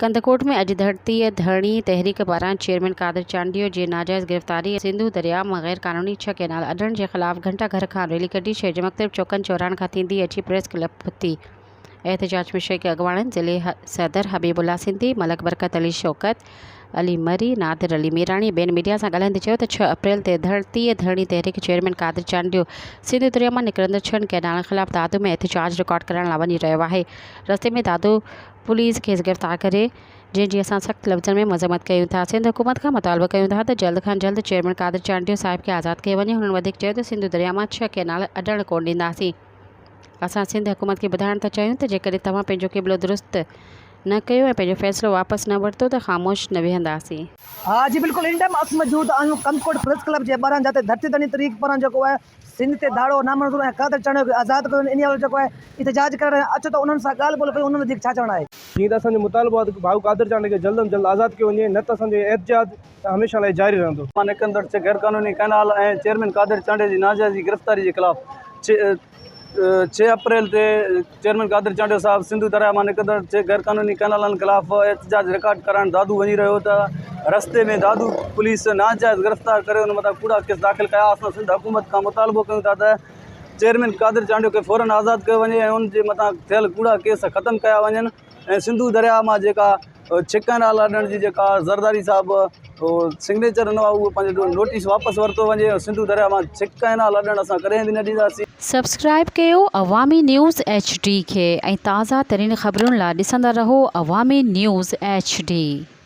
कंदकोट में अॼु धरणी तहरीक पारां चेयरमैन कादिर चांडियो जे नाजाइज़ गिरफ़्तारी सिंधु दरिया मां गैर क़ानूनी 6 कैनाल अॾण जे ख़िलाफ़ घंटा घर खां रैली कढी शहर जे मुख़्तलिफ़ चौकनि चौराहनि खां थींदी अची प्रेस क्लब पहुती। एहतजाज में शेख अॻवाणनि ज़िले सदर हबीबुल्ला सिंधी, मलक बरकत अली शौकत अली मरी, नादिर अली मीराणी ॿियनि मीडिया सां ॻाल्हाईंदे चयो त 6 अप्रैल ते धरणी तहरीक चेयरमैन कादिर चांडियो सिंधु दरिया मां निकिरंदड़ 6 कैनालनि ख़िलाफ़ दादू में एहतजाज रिकॉर्ड करण लाइ वञी रहियो आहे। रस्ते में दादू पुलिस खेसि गिरफ़्तार करे जंहिंजी असां सख़्त लफ़्ज़नि में मज़म्मत कयूं था। सिंध हुकूमत खां मुतालबो कयूं था त जल्द खां जल्द चेयरमैन कादिर चांडियो साहिब खे आज़ादु कयो वञे। हुननि वधीक चयो त सिंधु दरिया मां 6 कैनाल अॾण कोन ॾींदासीं। असां सिंध हुकूमत खे ॿुधाइण था चाहियूं त जेकॾहिं तव्हां पंहिंजो क़िबलो दुरुस्त न कयो ऐं पंहिंजो फ़ैसिलो वापसि न वरितो त ख़ामोश न वेहंदासीं। हाँ जी बिल्कुल इन टाइम अस मौजूद आहियूं कंदकोट प्रेस क्लब जे ॿाहिरां, जिते धरती धरणी तहरीक पारां जेको आहे सिंध ते दाड़ो नामंज़ूर ऐं कादिर चांडियो खे आज़ादु कयो इन वारो जेको आहे एहतजाज करण अचो त उन्हनि सां ॻाल्हि ॿोल कयूं। उन्हनि वधीक छा चवणु आहे? जीअं त असांजो मुतालबो आहे त भाऊ कादिर चांडियो खे जल्द में जल्द आज़ादु कयो वञे, न त असांजो एहतजाज हमेशह लाइ जारी रहंदो। मां निकिरंदड़ गैर क़ानूनी कैनाल ऐं चेयरमैन कादिर चांडियो जी नाजाइज़ गिरफ़्तारी जे ख़िलाफ़ 6 अप्रैल ते चेयरमैन कादिर चांडियो साहब सिंधु दरिया मां निकिरंदड़ गैर क़ानूनी कैनालनि ख़िलाफ़ एहतजाज रिकॉर्ड करणु दादू वञी रहियो त रस्ते में दादू पुलिस नाजाइज़ गिरफ़्तार करे हुन मथां कूड़ा केस दाख़िल कया। असां सिंध हुकूमत खां मुतालबो कयूं था त चेयरमैन कादिर चांडियो खे फ़ौरन आज़ादु कयो वञे ऐं उनजे मथां थियल कूड़ा केस ख़तमु कया वञनि ऐं सिंधु दरिया मां जेका 6 कैनाल अॾण जी जेका ज़रदारी साहिब सिग्नेचर ॾिनो आहे उहो पंहिंजो नोटिस वापसि वरितो वञे। सिंधु दरिया मां 6 कैनाल अॾण असां कॾहिं बि न ॾींदासीं। सब्सक्राइब कयो अवामी न्यूज़ HD खे ऐं ताज़ा तरीन ख़बरुनि लाइ ॾिसंदा रहो अवामी न्यूज़ HD।